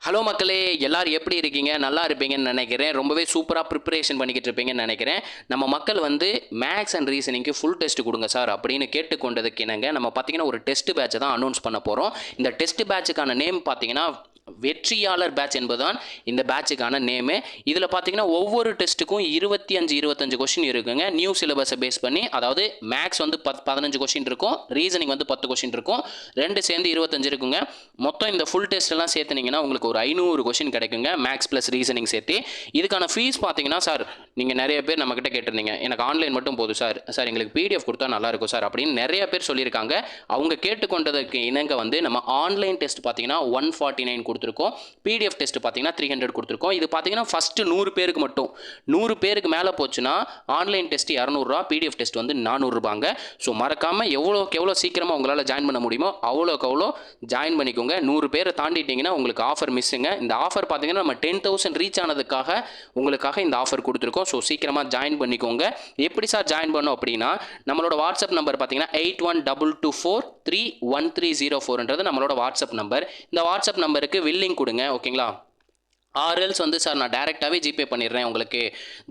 Hello மக்களே, எல்லாரும் எப்படி இருக்கீங்க? நல்லா இருப்பீங்கன்னு நினைக்கிறேன். ரொம்பவே சூப்பரா ப்ரிப்பரேஷன் பண்ணிக்கிட்டு இருப்பீங்கன்னு நினைக்கிறேன். நம்ம மக்கள் வந்து மேத்ஸ் அண்ட் ரீசனிங்க்கு ஃபுல் டெஸ்ட் குடுங்க சார் அப்படின்னு கேட்டுக்கொண்டதுக்கு இணங்க, நம்ம பார்த்தீங்கன்னா ஒரு டெஸ்ட் பேட்ச்ச தான் அனௌன்ஸ் பண்ண போறோம். இந்த டெஸ்ட் பேட்ச்சுக்கான நேம் பார்த்தீங்கன்னா, வெற்றியாளர் பேட்ச் என்பதுதான் இந்த பேட்சுக்கான நேமு. இதில் பார்த்தீங்கன்னா ஒவ்வொரு டெஸ்ட்டுக்கும் 25 கொஸ்டின் இருக்குங்க. நியூ சிலபஸை பேஸ் பண்ணி, அதாவது மேக்ஸ் வந்து 15 கொஸ்டின் இருக்கும், ரீசனிங் வந்து 10 கொஸ்டின் இருக்கும், ரெண்டு சேர்ந்து 25 இருக்குங்க. மொத்தம் இந்த ஃபுல் டெஸ்ட் எல்லாம் சேர்த்துனீங்கன்னா உங்களுக்கு ஒரு 500 கொஸ்டின் கிடைக்குங்க, மேக்ஸ் ப்ளஸ் ரீசனிங் சேர்த்து. இதுக்கான ஃபீஸ் பார்த்தீங்கன்னா, சார் நீங்கள் நிறைய பேர் நம்மக்கிட்ட கேட்டிருந்தீங்க, எனக்கு ஆன்லைன் மட்டும் போதும் சார், சார் எங்களுக்கு பிடிஎஃப் கொடுத்தா நல்லாயிருக்கும் சார் அப்படின்னு நிறைய பேர் சொல்லியிருக்காங்க. அவங்க கேட்டுக்கொண்டதுக்கு இணங்க வந்து நம்ம ஆன்லைன் டெஸ்ட் பார்த்தீங்கன்னா 149 கொடுத்துருக்கோம், பிடிஎஃப் டெஸ்ட் பார்த்தீங்கன்னா 300 கொடுத்துருக்கோம். இது பார்த்தீங்கன்னா ஃபஸ்ட்டு 100 பேருக்கு மட்டும். 100 பேருக்கு மேலே போச்சுன்னா ஆன்லைன் டெஸ்ட் 200 ரூபா, பிடிஎஃப் டெஸ்ட் வந்து 400 ரூபாங்க. ஸோ மறக்காமல் எவ்வளோக்கு எவ்வளோ சீக்கிரமாக உங்களால் ஜாயின் பண்ண முடியுமோ அவ்வளோக்கு அவ்வளோ ஜாயின் பண்ணிக்கோங்க. 100 பேரை தாண்டிட்டிங்கன்னா உங்களுக்கு ஆஃபர் மிஸ்ஸுங்க. இந்த ஆஃபர் பார்த்தீங்கன்னா நம்ம 10,000 ரீச் ஆனதுக்காக உங்களுக்காக இந்த ஆஃபர் கொடுத்துருக்கோம். ஸோ சீக்கிரமாக ஜாயின் பண்ணிக்கோங்க. எப்படி சார் ஜாயின் பண்ணோம் அப்படின்னா, நம்மளோட வாட்ஸ்அப் நம்பர் பார்த்தீங்கன்னா 8122431304 நம்மளோட வாட்ஸ்அப் நம்பர். இந்த வாட்ஸ்அப் நம்பருக்கு வில்லிங் கொடுங்க, ஓகேங்களா? ஆர்எல்ஸ் வந்து சார் நான் டேரெக்டாகவே ஜிபே பண்ணிடுறேன், உங்களுக்கு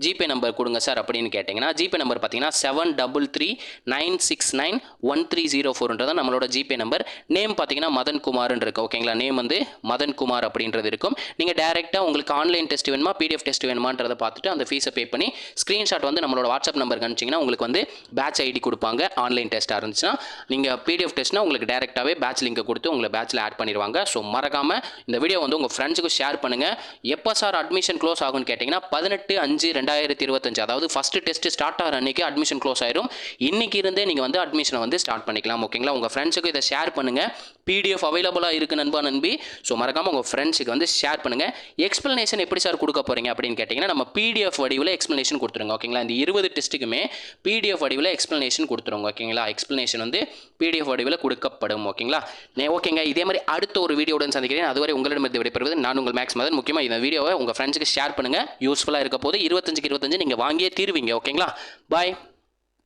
ஜிபே நம்பர் கொடுங்க சார் அப்படின்னு கேட்டிங்கன்னா, ஜிபே நம்பர் பார்த்தீங்கன்னா 7339691304 நம்மளோட ஜிபே நம்பர். நேம் பார்த்தீங்கன்னா மதன் குமார்னு இருக்குது, ஓகேங்களா? நேம் வந்து மதன் குமார் அப்படின்றது இருக்கும். நீங்கள் டேரெக்டாக உங்களுக்கு ஆன்லைன் டெஸ்ட் வேணுமா, பிடிஎஃப் டெஸ்ட் வேணுமான்றதை பார்த்துட்டு அந்த ஃபீஸை பே பண்ணி ஸ்க்ரீன்ஷாட் வந்து நம்மளோட வாட்ஸ்அப் நம்பருக்கு அனுப்பிச்சிங்கன்னா உங்களுக்கு வந்து பேட்ச் ஐடி கொடுப்பாங்க. ஆன்லைன் டெஸ்ட்டாக இருந்துச்சுன்னா, நீங்கள் பிடிஎஃப் டெஸ்ட்னா உங்களுக்கு டேரெக்டாகவே பேட்ச் லிங்கை கொடுத்து உங்களை பேட்சில் ஆட் பண்ணிடுவாங்க. ஸோ மறக்காமல் இந்த வீடியோ வந்து உங்கள் ஃப்ரெண்ட்ஸுக்கு ஷேர் பண்ணுங்கள். எப்போ சார் அட்மிஷன் க்ளோஸ் ஆகும்னு கேட்டிங்கன்னா, 18/5/2025, அதாவது ஃபஸ்ட்டு டெஸ்ட் ஸ்டார்ட் ஆகிற அன்றைக்கி அட்மிஷன் க்ளோஸ் ஆயிரும். இன்றைக்கி இருந்தே நீங்கள் வந்து அட்மிஷனை வந்து ஸ்டார்ட் பண்ணிக்கலாம், ஓகேங்களா? உங்கள் ஃப்ரெண்ட்ஸுக்கு இதை ஷேர் பண்ணுங்கள். பிடிஎஃப் அவைலபிளாக இருக்குது நண்பா நண்பி. ஸோ மறக்காமல் உங்கள் ஃப்ரெண்ட்ஸுக்கு வந்து ஷேர் பண்ணுங்கள். எக்ஸ்ப்ளனேஷன் எப்படி சார் கொடுக்க போகிறீங்க அப்படின்னு கேட்டிங்கன்னா, நம்ம பிடிஎஃப் வடிவில் எக்ஸ்ப்ளனேஷன் கொடுத்துருங்க, ஓகேங்களா? இந்த 20 டெஸ்ட்டுக்குமே பிடிஎஃப் வடிவில் எக்ஸ்ப்ளனேஷன் கொடுத்துருங்க, ஓகேங்களா? எக்ஸ்ப்ளனேஷன் வந்து பிடிஎஃப் வடிவில் கொடுக்கப்படும், ஓகேங்களா? ஓகேங்க, இதே மாதிரி அடுத்த ஒரு வீடியோவுடன் சந்திக்கிறேன். அதுவரை உங்களிடமிருந்து விடைபெறுவது நான் உங்கள் மேக்ஸ் மதன். முக்கியமாக இந்த வீடியோவை உங்கள் ஃப்ரெண்ட்ஸுக்கு ஷேர் பண்ணுங்கள், யூஸ்ஃபுல்லாக இருக்க போது 25க்கு 25 நீங்கள் வாங்கியே தீருவீங்க, ஓகேங்களா? பாய்.